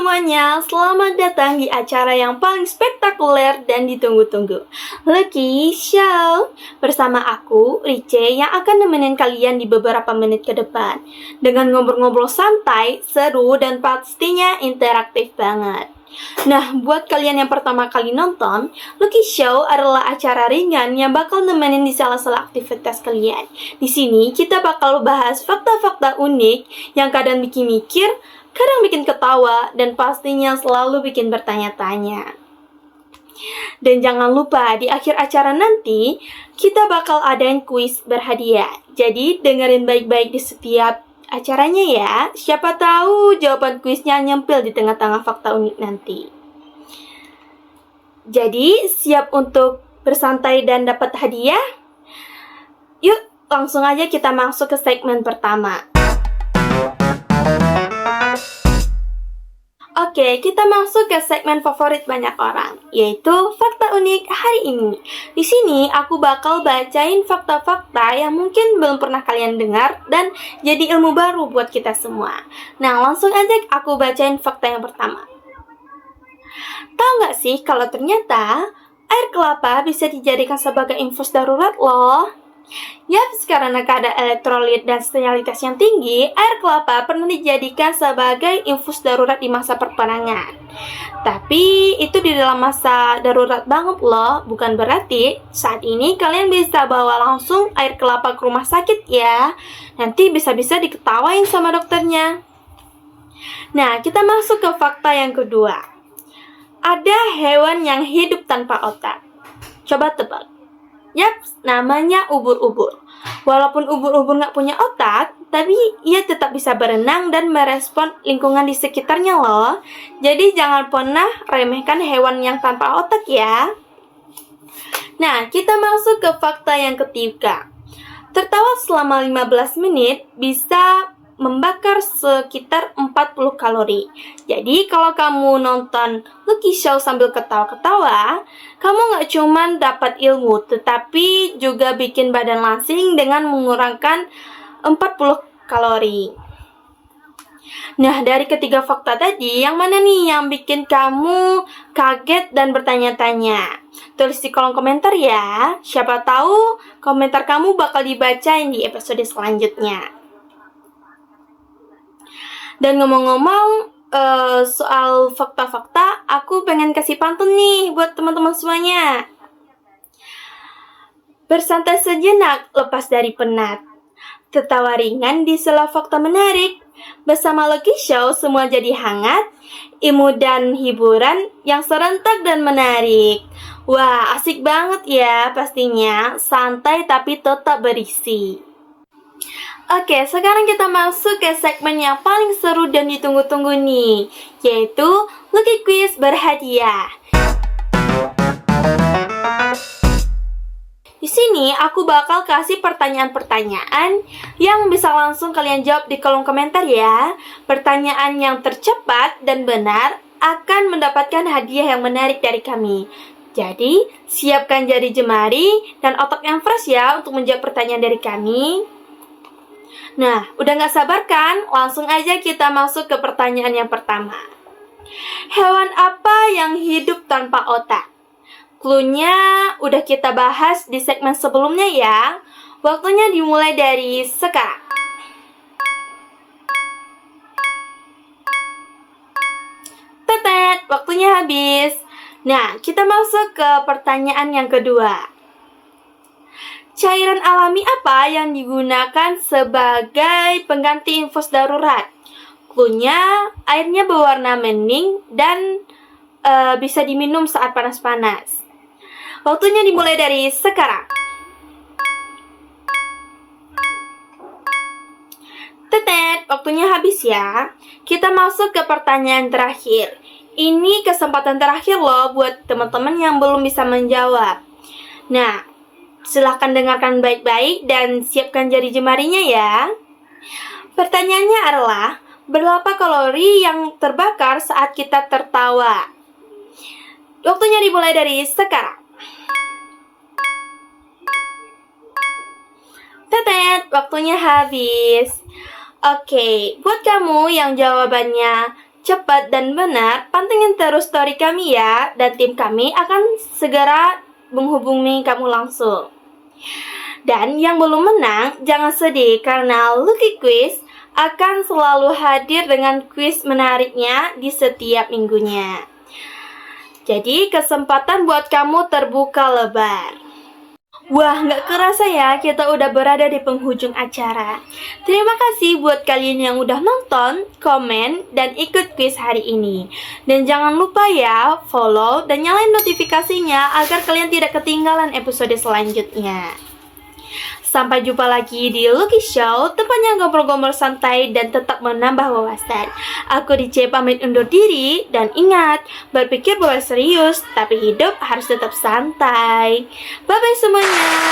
semuanya, selamat datang di acara yang paling spektakuler dan ditunggu-tunggu, Lucky Show. Bersama aku, Rice, yang akan nemenin kalian di beberapa menit ke depan dengan ngobrol-ngobrol santai, seru, dan pastinya interaktif banget. Nah, buat kalian yang pertama kali nonton, Lucky Show adalah acara ringan yang bakal nemenin di sela-sela aktivitas kalian. Di sini kita bakal bahas fakta-fakta unik yang kadang bikin mikir, kadang bikin ketawa, dan pastinya selalu bikin bertanya-tanya. Dan jangan lupa, di akhir acara nanti, kita bakal adain kuis berhadiah. Jadi, dengerin baik-baik di setiap acaranya ya. Siapa tahu jawaban kuisnya nyempil di tengah-tengah fakta unik nanti. Jadi, siap untuk bersantai dan dapat hadiah? Yuk, langsung aja kita masuk ke segmen pertama. Oke, kita masuk ke segmen favorit banyak orang, yaitu fakta unik hari ini. Di sini aku bakal bacain fakta-fakta yang mungkin belum pernah kalian dengar dan jadi ilmu baru buat kita semua. Nah, langsung aja aku bacain fakta yang pertama. Tahu nggak sih kalau ternyata air kelapa bisa dijadikan sebagai infus darurat loh? Yaps, karena kadar elektrolit dan sterilitas yang tinggi, air kelapa pernah dijadikan sebagai infus darurat di masa perperangan. Tapi itu di dalam masa darurat banget loh, bukan berarti saat ini kalian bisa bawa langsung air kelapa ke rumah sakit ya. Nanti bisa-bisa diketawain sama dokternya. Nah, kita masuk ke fakta yang kedua. Ada hewan yang hidup tanpa otak. Coba tebak. Yaps, namanya ubur-ubur. Walaupun ubur-ubur nggak punya otak, tapi ia tetap bisa berenang dan merespon lingkungan di sekitarnya loh. Jadi jangan pernah remehkan hewan yang tanpa otak ya. Nah, kita masuk ke fakta yang ketiga. Tertawa selama 15 menit bisa membakar sekitar 40 kalori. Jadi kalau kamu nonton Lucky Show sambil ketawa-ketawa, kamu nggak cuma dapat ilmu, tetapi juga bikin badan langsing dengan mengurangkan 40 kalori. Nah, dari ketiga fakta tadi, yang mana nih yang bikin kamu kaget dan bertanya-tanya? Tulis di kolom komentar ya. Siapa tahu komentar kamu bakal dibacain di episode selanjutnya. Dan ngomong-ngomong soal fakta-fakta, aku pengen kasih pantun nih buat teman-teman semuanya. Bersantai sejenak lepas dari penat. Tertawa ringan di sela fakta menarik. Bersama Lucky Show semua jadi hangat, ilmu dan hiburan yang serentak dan menarik. Wah, asik banget ya pastinya, santai tapi tetap berisi. Oke, sekarang kita masuk ke segmen yang paling seru dan ditunggu-tunggu nih, yaitu Lucky Quiz berhadiah. Di sini aku bakal kasih pertanyaan-pertanyaan yang bisa langsung kalian jawab di kolom komentar ya. Pertanyaan yang tercepat dan benar akan mendapatkan hadiah yang menarik dari kami. Jadi, siapkan jari jemari dan otak yang fresh ya untuk menjawab pertanyaan dari kami. Nah, udah gak sabar kan? Langsung aja kita masuk ke pertanyaan yang pertama. Hewan apa yang hidup tanpa otak? Cluenya udah kita bahas di segmen sebelumnya ya. Waktunya dimulai dari sekarang. Tetet, waktunya habis. Nah, kita masuk ke pertanyaan yang kedua. Cairan alami apa yang digunakan sebagai pengganti infus darurat? Cluenya, airnya berwarna bening dan bisa diminum saat panas-panas. Waktunya dimulai dari sekarang. Tetet, waktunya habis ya. Kita masuk ke pertanyaan terakhir. Ini kesempatan terakhir loh buat teman-teman yang belum bisa menjawab. Nah, silahkan dengarkan baik-baik dan siapkan jari jemarinya ya. Pertanyaannya adalah, berapa kalori yang terbakar saat kita tertawa? Waktunya dimulai dari sekarang. Tetet, waktunya habis. Oke, buat kamu yang jawabannya cepat dan benar, pantengin terus story kami ya, dan tim kami akan segera menghubungi kamu langsung. Dan yang belum menang, jangan sedih karena Lucky Quiz akan selalu hadir dengan kuis menariknya di setiap minggunya. Jadi kesempatan buat kamu terbuka lebar. Wah, nggak kerasa ya kita udah berada di penghujung acara. Terima kasih buat kalian yang udah nonton, komen, dan ikut kuis hari ini. Dan jangan lupa ya, follow dan nyalain notifikasinya agar kalian tidak ketinggalan episode selanjutnya. Sampai jumpa lagi di Lucky Show, tempatnya ngobrol-ngobrol santai dan tetap menambah wawasan. Aku DJ pamit undur diri, dan ingat, berpikir boleh serius, tapi hidup harus tetap santai. Bye-bye semuanya.